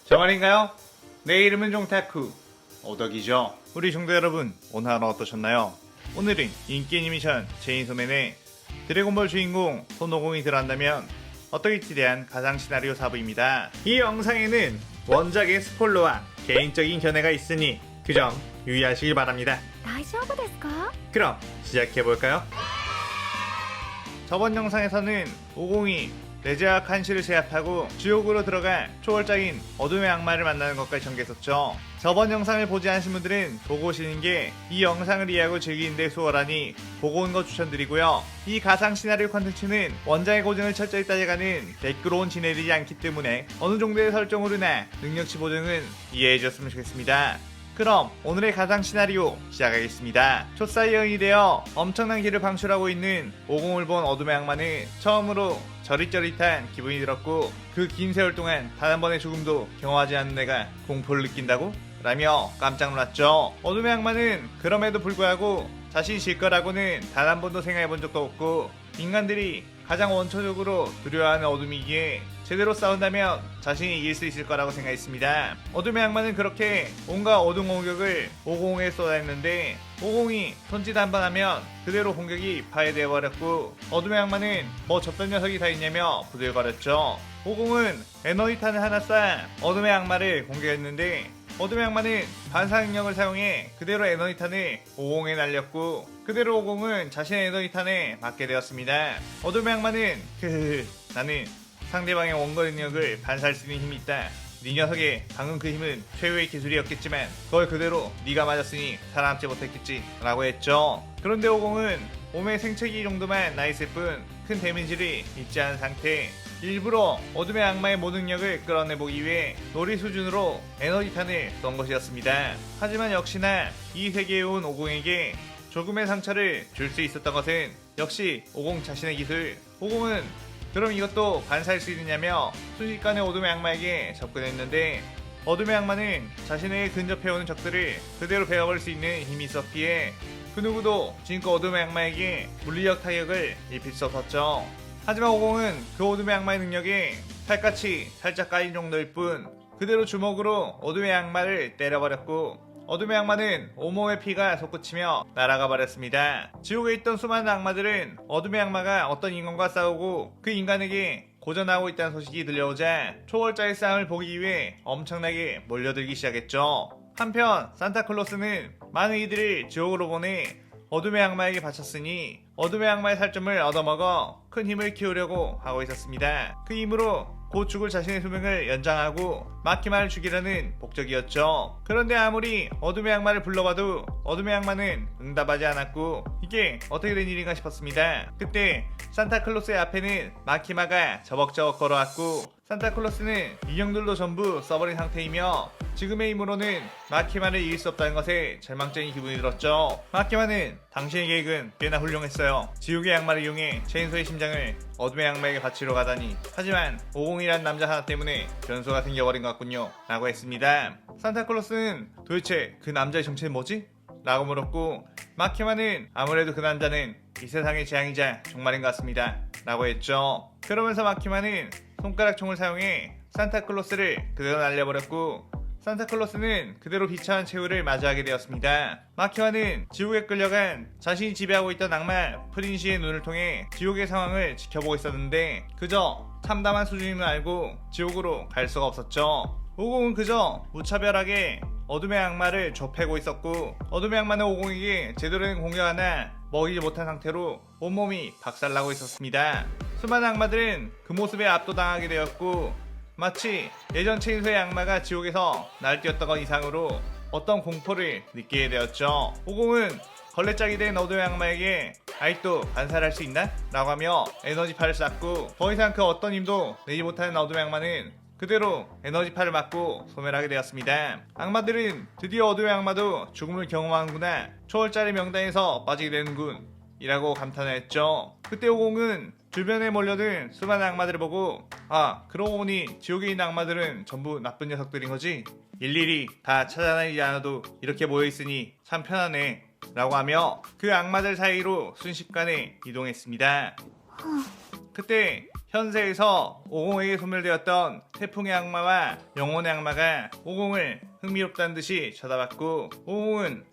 저 말인가요? 내 이름은 종타쿠 오덕이죠. 우리 종도 여러분, 오늘 하루 어떠셨나요? 오늘은 인기 애니메이션 체인소맨의 드래곤볼 주인공 손오공이 들어간다면 어떨지에 대한 가상 시나리오 4부입니다. 이 영상에는 원작의 스포일러와 개인적인 견해가 있으니 그 점 유의하시길 바랍니다. 大丈夫ですか? 그럼 시작해볼까요? 저번 영상에서는 오공이 레제와 칸시를 제압하고 지옥으로 들어가 초월자인 어둠의 악마를 만나는 것까지 전개했었죠. 저번 영상을 보지 않으신 분들은 보고 오시는 게 이 영상을 이해하고 즐기는 데 수월하니 보고 오는 거 추천드리고요. 이 가상 시나리오 컨텐츠는 원작의 고증을 철저히 따져가는 매끄러운 진행되지 않기 때문에 어느 정도의 설정으로나 능력치 보증은 이해해 주셨으면 좋겠습니다. 그럼 오늘의 가상 시나리오 시작하겠습니다. 초사이언이 되어 엄청난 길을 방출하고 있는 오공을 본 어둠의 악마는 처음으로 저릿저릿한 기분이 들었고, 그 긴 세월 동안 단 한 번의 죽음도 경험하지 않는 내가 공포를 느낀다고? 라며 깜짝 놀랐죠. 어둠의 악마는 그럼에도 불구하고 자신이 질 거라고는 단 한 번도 생각해 본 적도 없고, 인간들이 가장 원초적으로 두려워하는 어둠이기에 제대로 싸운다면 자신이 이길 수 있을 거라고 생각했습니다. 어둠의 악마는 그렇게 온갖 어둠 공격을 오공에 쏟아냈는데, 오공이 손짓 한 번 하면 그대로 공격이 파괴되어 버렸고, 어둠의 악마는 뭐 저딴 녀석이 다 있냐며 부들거렸죠. 오공은 에너지탄을 하나 쏴 어둠의 악마를 공격했는데, 어둠의 악마는 반사 능력을 사용해 그대로 에너지탄을 오공에 날렸고, 그대로 오공은 자신의 에너지탄에 맞게 되었습니다. 어둠의 악마는 나는 상대방의 원거 능력을 반사할 수 있는 힘이 있다. 네 녀석의 방금 그 힘은 최후의 기술이었겠지만 그걸 그대로 네가 맞았으니 살아남지 못했겠지 라고 했죠. 그런데 오공은 몸의 생체기 정도만 나있을 뿐 큰 데미지를 입지 않은 상태, 일부러 어둠의 악마의 모든 능력을 끌어내보기 위해 놀이 수준으로 에너지탄을 쏜 것이었습니다. 하지만 역시나 이 세계에 온 오공에게 조금의 상처를 줄 수 있었던 것은 역시 오공 자신의 기술. 오공은 그럼 이것도 반사할 수 있느냐며 순식간에 어둠의 악마에게 접근했는데, 어둠의 악마는 자신에게 근접해오는 적들을 그대로 베어버릴 수 있는 힘이 있었기에 그 누구도 지금껏 어둠의 악마에게 물리적 타격을 입힐 수 없었죠. 하지만 오공은 그 어둠의 악마의 능력에 팔같이 살짝 까인 정도일 뿐 그대로 주먹으로 어둠의 악마를 때려버렸고, 어둠의 악마는 온몸의 피가 솟구치며 날아가 버렸습니다. 지옥에 있던 수많은 악마들은 어둠의 악마가 어떤 인간과 싸우고 그 인간에게 고전하고 있다는 소식이 들려오자 초월자의 싸움을 보기 위해 엄청나게 몰려들기 시작했죠. 한편 산타클로스는 많은 이들을 지옥으로 보내 어둠의 악마에게 바쳤으니 어둠의 악마의 살점을 얻어먹어 큰 힘을 키우려고 하고 있었습니다. 그 힘으로 곧 죽을 자신의 수명을 연장하고 마키마를 죽이려는 목적이었죠. 그런데 아무리 어둠의 악마를 불러봐도 어둠의 악마는 응답하지 않았고, 이게 어떻게 된 일인가 싶었습니다. 그때 산타클로스의 앞에는 마키마가 저벅저벅 걸어왔고, 산타클로스는 인형들도 전부 써버린 상태이며 지금의 힘으로는 마키마를 이길 수 없다는 것에 절망적인 기분이 들었죠. 마키마는 당신의 계획은 꽤나 훌륭했어요. 지옥의 악마를 이용해 체인소의 심장을 어둠의 악마에게 바치러 가다니. 하지만 오공이란 남자 하나 때문에 변수가 생겨버린 것 같군요 라고 했습니다. 산타클로스는 도대체 그 남자의 정체는 뭐지? 라고 물었고, 마키마는 아무래도 그 남자는 이 세상의 재앙이자 종말인 것 같습니다 라고 했죠. 그러면서 마키마는 손가락 총을 사용해 산타클로스를 그대로 날려버렸고, 산타클로스는 그대로 비참한 최후를 맞이하게 되었습니다. 마키마는 지옥에 끌려간 자신이 지배하고 있던 악마 프린시의 눈을 통해 지옥의 상황을 지켜보고 있었는데 그저 참담한 수준임을 알고 지옥으로 갈 수가 없었죠. 오공은 그저 무차별하게 어둠의 악마를 좁히고 있었고, 어둠의 악마는 오공에게 제대로 된 공격 하나 먹이지 못한 상태로 온몸이 박살나고 있었습니다. 수많은 악마들은 그 모습에 압도당하게 되었고, 마치 예전 체인소의 악마가 지옥에서 날뛰었던 것 이상으로 어떤 공포를 느끼게 되었죠. 오공은 걸레짝이 된 어둠의 악마에게 아직도 반사를 할 수 있나? 라고 하며 에너지파를 쐈고, 더 이상 그 어떤 힘도 내지 못하는 어둠의 악마는 그대로 에너지파를 맞고 소멸하게 되었습니다. 악마들은 드디어 어둠의 악마도 죽음을 경험하는구나, 초월자의 명단에서 빠지게 되는군 이라고 감탄을 했죠. 그때 오공은 주변에 몰려든 수많은 악마들을 보고, 아, 그러고 보니 지옥에 있는 악마들은 전부 나쁜 녀석들인 거지? 일일이 다 찾아다니지 않아도 이렇게 모여있으니 참 편하네 라고 하며 그 악마들 사이로 순식간에 이동했습니다. 그때 현세에서 오공에게 소멸되었던 태풍의 악마와 영혼의 악마가 오공을 흥미롭다는 듯이 쳐다봤고, 오공은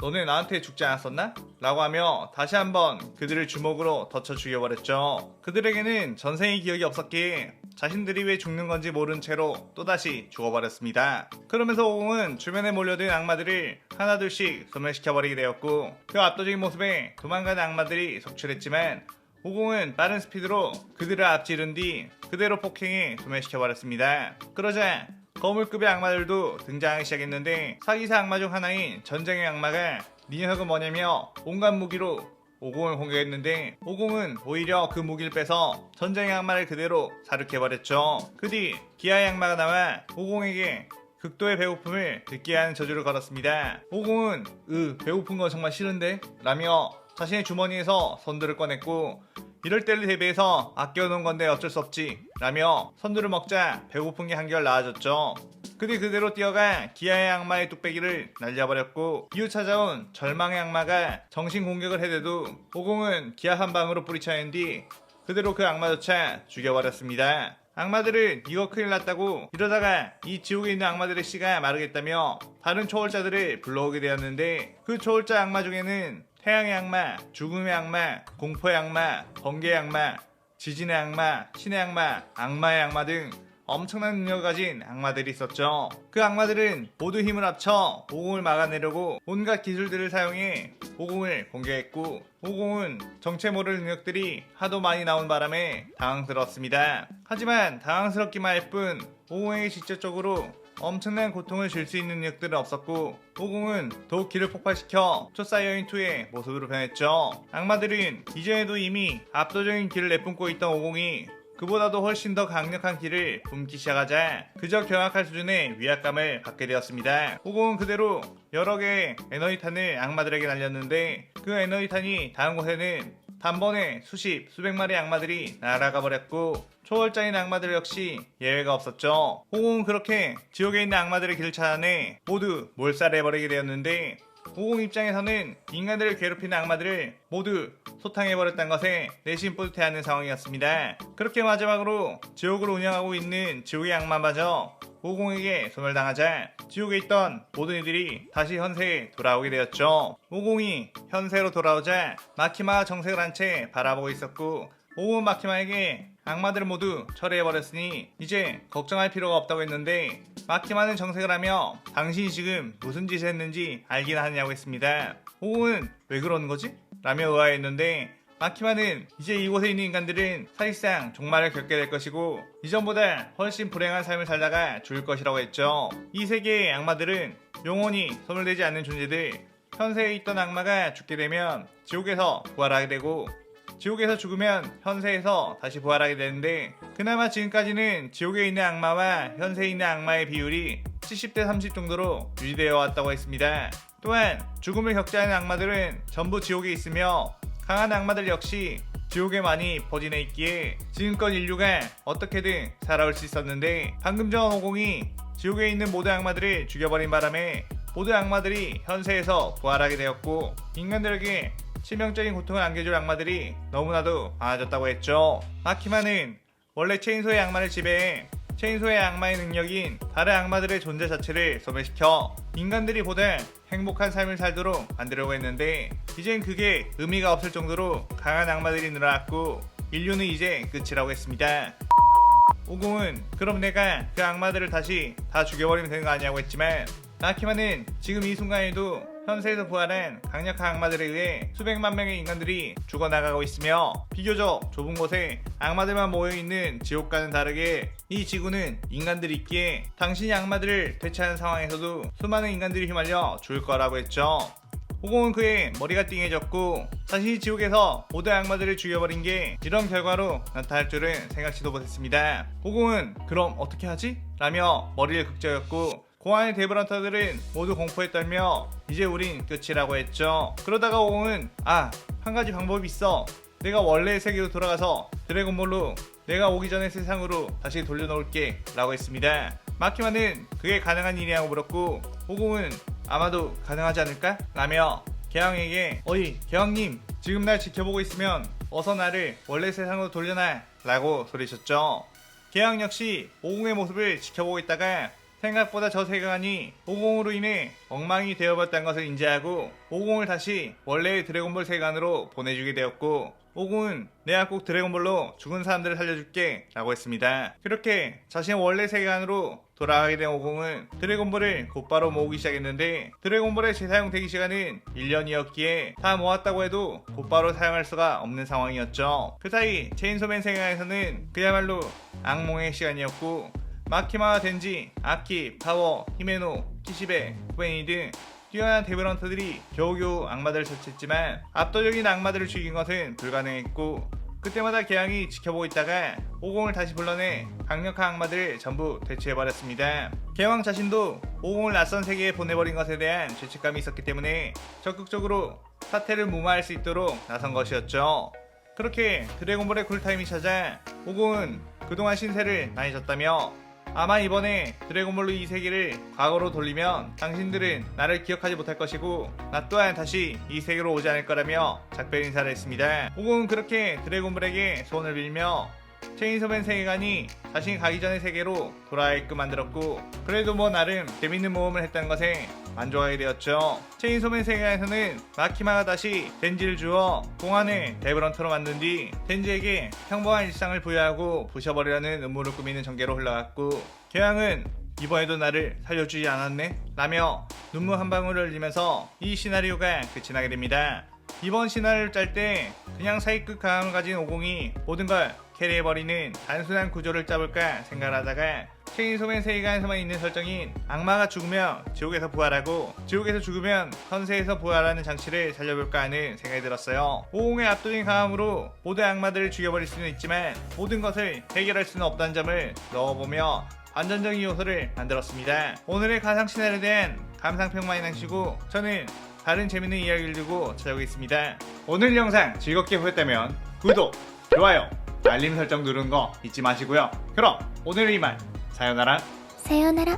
너네 나한테 죽지 않았었나? 라고 하며 다시 한번 그들을 주먹으로 덧쳐 죽여버렸죠. 그들에게는 전생의 기억이 없었기에 자신들이 왜 죽는 건지 모른 채로 또다시 죽어버렸습니다. 그러면서 오공은 주변에 몰려든 악마들을 하나둘씩 소멸시켜버리게 되었고, 그 압도적인 모습에 도망가는 악마들이 속출했지만 오공은 빠른 스피드로 그들을 앞지른 뒤 그대로 폭행해 소멸시켜버렸습니다. 그러자 거물급의 악마들도 등장하기 시작했는데, 사기사 악마 중 하나인 전쟁의 악마가 네 녀석은 뭐냐며 온갖 무기로 오공을 공격했는데, 오공은 오히려 그 무기를 빼서 전쟁의 악마를 그대로 사륙해버렸죠. 그 뒤 기아의 악마가 나와 오공에게 극도의 배고픔을 듣게 하는 저주를 걸었습니다. 오공은 배고픈 건 정말 싫은데? 라며 자신의 주머니에서 선두를 꺼냈고, 이럴 때를 대비해서 아껴놓은 건데 어쩔 수 없지 라며 선두를 먹자 배고픈 게 한결 나아졌죠. 그뒤 그대로 뛰어가 기아의 악마의 뚝배기를 날려버렸고, 이후 찾아온 절망의 악마가 정신 공격을 해대도 오공은 기아 한 방으로 뿌리쳐낸 뒤 그대로 그 악마조차 죽여버렸습니다. 악마들은 이거 큰일 났다고 이러다가 이 지옥에 있는 악마들의 씨가 마르겠다며 다른 초월자들을 불러오게 되었는데, 그 초월자 악마 중에는 태양의 악마, 죽음의 악마, 공포의 악마, 번개의 악마, 지진의 악마, 신의 악마, 악마의 악마 등 엄청난 능력을 가진 악마들이 있었죠. 그 악마들은 모두 힘을 합쳐 오공을 막아내려고 온갖 기술들을 사용해 오공을 공격했고, 오공은 정체 모를 능력들이 하도 많이 나온 바람에 당황스러웠습니다. 하지만 당황스럽기만 할 뿐 오공에게 직접적으로 엄청난 고통을 줄 수 있는 능력들은 없었고, 오공은 더욱 기를 폭발시켜 초사이어인2의 모습으로 변했죠. 악마들은 이전에도 이미 압도적인 기를 내뿜고 있던 오공이 그보다도 훨씬 더 강력한 기를 뿜기 시작하자 그저 경악할 수준의 위압감을 받게 되었습니다. 오공은 그대로 여러 개의 에너지탄을 악마들에게 날렸는데, 그 에너지탄이 닿은 곳에는 단번에 수백 마리의 악마들이 날아가 버렸고, 초월자인 악마들 역시 예외가 없었죠. 오공은 그렇게 지옥에 있는 악마들의 길을 찾아내 모두 몰살해버리게 되었는데, 오공 입장에서는 인간들을 괴롭히는 악마들을 모두 소탕해버렸다는 것에 내심 뿌듯해하는 상황이었습니다. 그렇게 마지막으로 지옥을 운영하고 있는 지옥의 악마마저 오공에게 소멸당하자 지옥에 있던 모든 이들이 다시 현세에 돌아오게 되었죠. 오공이 현세로 돌아오자 마키마가 정색을 한 채 바라보고 있었고, 오공은 마키마에게 악마들을 모두 철회해버렸으니 이제 걱정할 필요가 없다고 했는데, 마키마는 정색을 하며 당신이 지금 무슨 짓을 했는지 알긴 하느냐고 했습니다. 오공은 왜 그러는 거지? 라며 의아했는데, 마키마는 이제 이곳에 있는 인간들은 사실상 종말을 겪게 될 것이고 이전보다 훨씬 불행한 삶을 살다가 죽을 것이라고 했죠. 이 세계의 악마들은 영원히 소멸되지 않는 존재들, 현세에 있던 악마가 죽게 되면 지옥에서 부활하게 되고, 지옥에서 죽으면 현세에서 다시 부활하게 되는데, 그나마 지금까지는 지옥에 있는 악마와 현세에 있는 악마의 비율이 70대 30 정도로 유지되어 왔다고 했습니다. 또한 죽음을 겪지 않은 악마들은 전부 지옥에 있으며, 강한 악마들 역시 지옥에 많이 포진해 있기에 지금껏 인류가 어떻게든 살아올 수 있었는데, 방금 전 오공이 지옥에 있는 모든 악마들을 죽여버린 바람에 모든 악마들이 현세에서 부활하게 되었고, 인간들에게 치명적인 고통을 안겨줄 악마들이 너무나도 많아졌다고 했죠. 마키마는 원래 체인소의 악마를 지배해 체인소의 악마의 능력인 다른 악마들의 존재 자체를 소멸시켜 인간들이 보다 행복한 삶을 살도록 만들려고 했는데, 이젠 그게 의미가 없을 정도로 강한 악마들이 늘어났고 인류는 이제 끝이라고 했습니다. 오공은 그럼 내가 그 악마들을 다시 다 죽여버리면 되는 거 아니냐고 했지만, 마키마는 지금 이 순간에도 현세에서 부활한 강력한 악마들에 의해 수백만 명의 인간들이 죽어나가고 있으며, 비교적 좁은 곳에 악마들만 모여있는 지옥과는 다르게 이 지구는 인간들이 있기에 당신이 악마들을 대체하는 상황에서도 수많은 인간들이 휘말려 죽을 거라고 했죠. 오공은 그의 머리가 띵해졌고, 자신이 지옥에서 모든 악마들을 죽여버린 게 이런 결과로 나타날 줄은 생각지도 못했습니다. 오공은 그럼 어떻게 하지? 라며 머리를 극적였고, 공안의 데브런터들은 모두 공포에 떨며 이제 우린 끝이라고 했죠. 그러다가 오공은 한 가지 방법이 있어. 내가 원래의 세계로 돌아가서 드래곤볼로 내가 오기 전의 세상으로 다시 돌려놓을게 라고 했습니다. 마키마는 그게 가능한 일이냐고 물었고, 오공은 아마도 가능하지 않을까? 라며 개왕에게 어이 개왕님, 지금 날 지켜보고 있으면 어서 나를 원래 세상으로 돌려놔 라고 소리쳤죠. 개왕 역시 오공의 모습을 지켜보고 있다가 생각보다 저 세계관이 오공으로 인해 엉망이 되어버렸다는 것을 인지하고 오공을 다시 원래의 드래곤볼 세계관으로 보내주게 되었고, 오공은 내가 꼭 드래곤볼로 죽은 사람들을 살려줄게 라고 했습니다. 그렇게 자신의 원래 세계관으로 돌아가게 된 오공은 드래곤볼을 곧바로 모으기 시작했는데, 드래곤볼의 재사용 대기 시간은 1년이었기에 다 모았다고 해도 곧바로 사용할 수가 없는 상황이었죠. 그 사이 체인소맨 세계관에서는 그야말로 악몽의 시간이었고, 마키마와 덴지, 아키, 파워, 히메노, 키시베, 쿠베니 등 뛰어난 데빌런터들이 겨우겨우 악마들을 처치했지만 압도적인 악마들을 죽인 것은 불가능했고, 그때마다 개왕이 지켜보고 있다가 오공을 다시 불러내 강력한 악마들을 전부 대체해버렸습니다. 개왕 자신도 오공을 낯선 세계에 보내버린 것에 대한 죄책감이 있었기 때문에 적극적으로 사태를 무마할 수 있도록 나선 것이었죠. 그렇게 드래곤볼의 쿨타임이 찾아 오공은 그동안 신세를 많이 졌다며, 아마 이번에 드래곤볼로 이 세계를 과거로 돌리면 당신들은 나를 기억하지 못할 것이고 나 또한 다시 이 세계로 오지 않을 거라며 작별 인사를 했습니다. 오공은 그렇게 드래곤볼에게 소원을 빌며 체인소맨 세계관이 자신이 가기 전의 세계로 돌아가게끔 만들었고, 그래도 뭐 나름 재밌는 모험을 했다는 것에 만족하게 되었죠. 체인소맨 세계관에서는 마키마가 다시 덴지를 주어 공안을 데브런터로 만든 뒤 덴지에게 평범한 일상을 부여하고 부셔버리려는 음모를 꾸미는 전개로 흘러갔고, 개왕은 이번에도 나를 살려주지 않았네? 라며 눈물 한 방울을 흘리면서 이 시나리오가 끝이 나게 됩니다. 이번 시나리오를 짤 때 그냥 사기급 강함을 가진 오공이 모든 걸 캐리해버리는 단순한 구조를 짜볼까 생각을 하다가 체인소맨 세계관에서만 있는 설정인 악마가 죽으면 지옥에서 부활하고 지옥에서 죽으면 현세에서 부활하는 장치를 살려볼까 하는 생각이 들었어요. 오공의 압도적인 강함으로 모든 악마들을 죽여버릴 수는 있지만 모든 것을 해결할 수는 없다는 점을 넣어보며 반전적인 요소를 만들었습니다. 오늘의 가상 시나리오에 대한 감상평 많이 남기시고 저는 다른 재밌는 이야기를 들고 찾아오겠습니다. 오늘 영상 즐겁게 보셨다면 구독, 좋아요, 알림 설정 누르는 거 잊지 마시고요. 그럼 오늘 이만 사요나라. 사요나라.